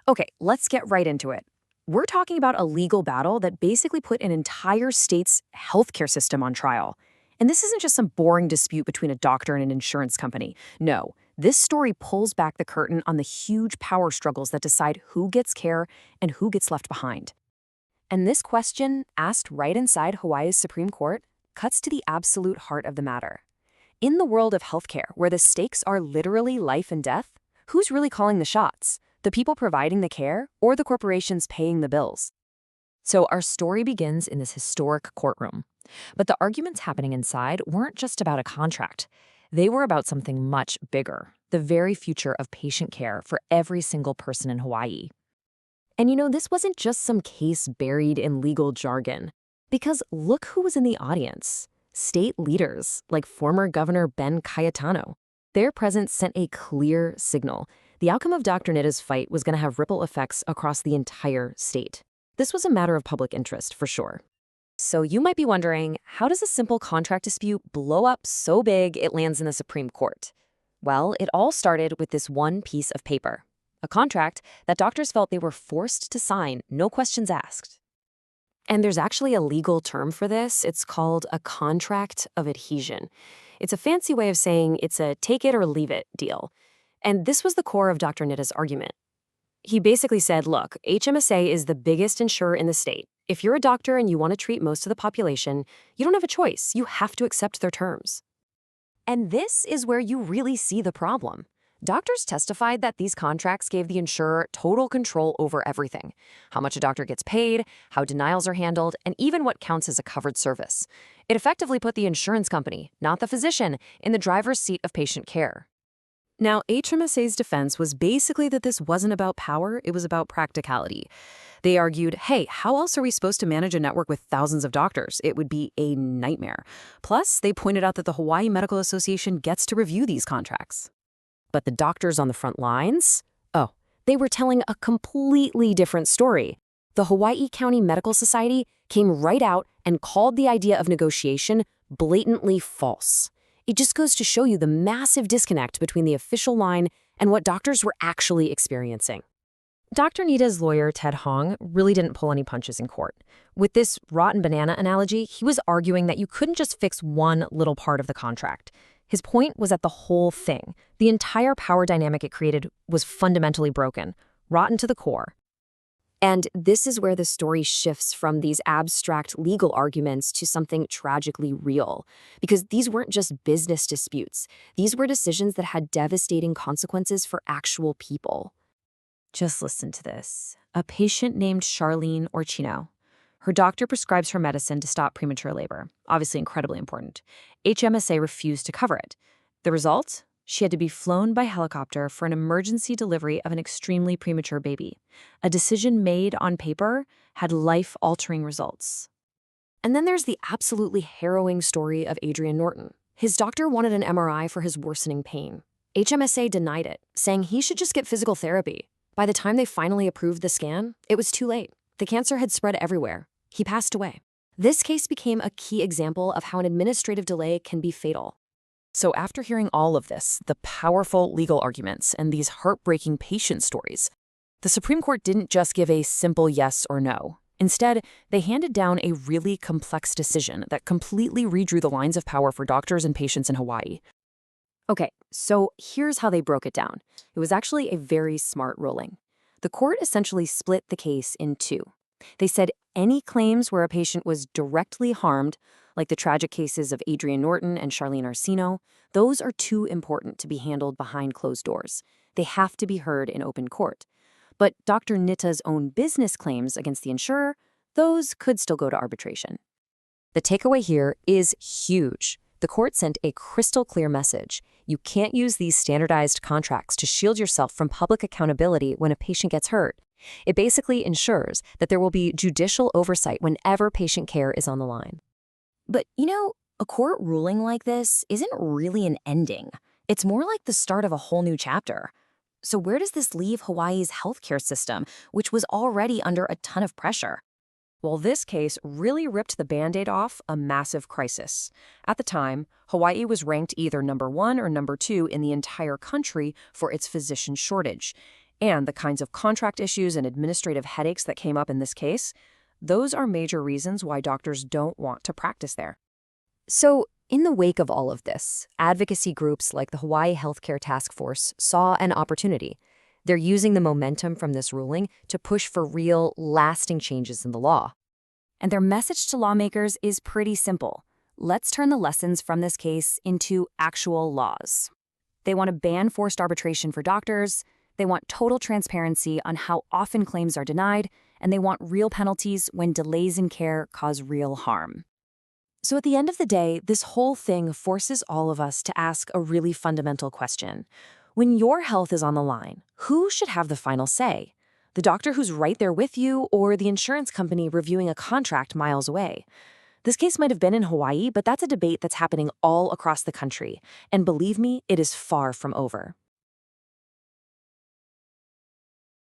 Okay, let's get right into it. We're talking about a legal battle that basically put an entire state's healthcare system on trial. And this isn't just some boring dispute between a doctor and an insurance company. No, this story pulls back the curtain on the huge power struggles that decide who gets care and who gets left behind. And this question, asked right inside Hawaii's Supreme Court, cuts to the absolute heart of the matter. In the world of healthcare, where the stakes are literally life and death, who's really calling the shots? The people providing the care or the corporations paying the bills? So our story begins in this historic courtroom. But the arguments happening inside weren't just about a contract. They were about something much bigger, the very future of patient care for every single person in Hawaii. And this wasn't just some case buried in legal jargon. Because look who was in the audience. State leaders like former Governor Ben Cayetano. Their presence sent a clear signal. The outcome of Dr. Nitta's fight was going to have ripple effects across the entire state. This was a matter of public interest, for sure. So you might be wondering, how does a simple contract dispute blow up so big it lands in the Supreme Court? Well, it all started with this one piece of paper. A contract that doctors felt they were forced to sign, no questions asked. And there's actually a legal term for this. It's called a contract of adhesion. It's a fancy way of saying it's a take it or leave it deal. And this was the core of Dr. Nitta's argument. He basically said, look, HMSA is the biggest insurer in the state. If you're a doctor and you want to treat most of the population, you don't have a choice. You have to accept their terms. And this is where you really see the problem. Doctors testified that these contracts gave the insurer total control over everything: how much a doctor gets paid, how denials are handled, and even what counts as a covered service. It effectively put the insurance company, not the physician, in the driver's seat of patient care. Now, HMSA's defense was basically that this wasn't about power, it was about practicality. They argued, hey, how else are we supposed to manage a network with thousands of doctors? It would be a nightmare. Plus, they pointed out that the Hawaii Medical Association gets to review these contracts. But the doctors on the front lines? Oh, they were telling a completely different story. The Hawaii County Medical Society came right out and called the idea of negotiation blatantly false. It just goes to show you the massive disconnect between the official line and what doctors were actually experiencing. Dr. Nitta's lawyer, Ted Hong, really didn't pull any punches in court. With this rotten banana analogy, he was arguing that you couldn't just fix one little part of the contract. His point was that the whole thing, the entire power dynamic it created, was fundamentally broken, rotten to the core. And this is where the story shifts from these abstract legal arguments to something tragically real. Because these weren't just business disputes. These were decisions that had devastating consequences for actual people. Just listen to this. A patient named Charlene Orchino. Her doctor prescribes her medicine to stop premature labor. Obviously incredibly important. HMSA refused to cover it. The result? She had to be flown by helicopter for an emergency delivery of an extremely premature baby. A decision made on paper had life-altering results. And then there's the absolutely harrowing story of Adrian Norton. His doctor wanted an MRI for his worsening pain. HMSA denied it, saying he should just get physical therapy. By the time they finally approved the scan, it was too late. The cancer had spread everywhere. He passed away. This case became a key example of how an administrative delay can be fatal. So after hearing all of this, the powerful legal arguments and these heartbreaking patient stories, the Supreme Court didn't just give a simple yes or no. Instead, they handed down a really complex decision that completely redrew the lines of power for doctors and patients in Hawaii. Okay, so here's how they broke it down. It was actually a very smart ruling. The court essentially split the case in two. They said any claims where a patient was directly harmed, like the tragic cases of Adrian Norton and Charlene Orchino, those are too important to be handled behind closed doors. They have to be heard in open court. But Dr. Nitta's own business claims against the insurer, those could still go to arbitration. The takeaway here is huge. The court sent a crystal clear message. You can't use these standardized contracts to shield yourself from public accountability when a patient gets hurt. It basically ensures that there will be judicial oversight whenever patient care is on the line. But, a court ruling like this isn't really an ending. It's more like the start of a whole new chapter. So where does this leave Hawaii's healthcare system, which was already under a ton of pressure? Well, this case really ripped the Band-Aid off a massive crisis. At the time, Hawaii was ranked either number 1 or number 2 in the entire country for its physician shortage. And the kinds of contract issues and administrative headaches that came up in this case, those are major reasons why doctors don't want to practice there. So, in the wake of all of this, advocacy groups like the Hawaii Healthcare Task Force saw an opportunity. They're using the momentum from this ruling to push for real, lasting changes in the law. And their message to lawmakers is pretty simple. Let's turn the lessons from this case into actual laws. They want to ban forced arbitration for doctors, they want total transparency on how often claims are denied, and they want real penalties when delays in care cause real harm. So at the end of the day, this whole thing forces all of us to ask a really fundamental question. When your health is on the line, who should have the final say? The doctor who's right there with you, or the insurance company reviewing a contract miles away? This case might have been in Hawaii, but that's a debate that's happening all across the country. And believe me, it is far from over.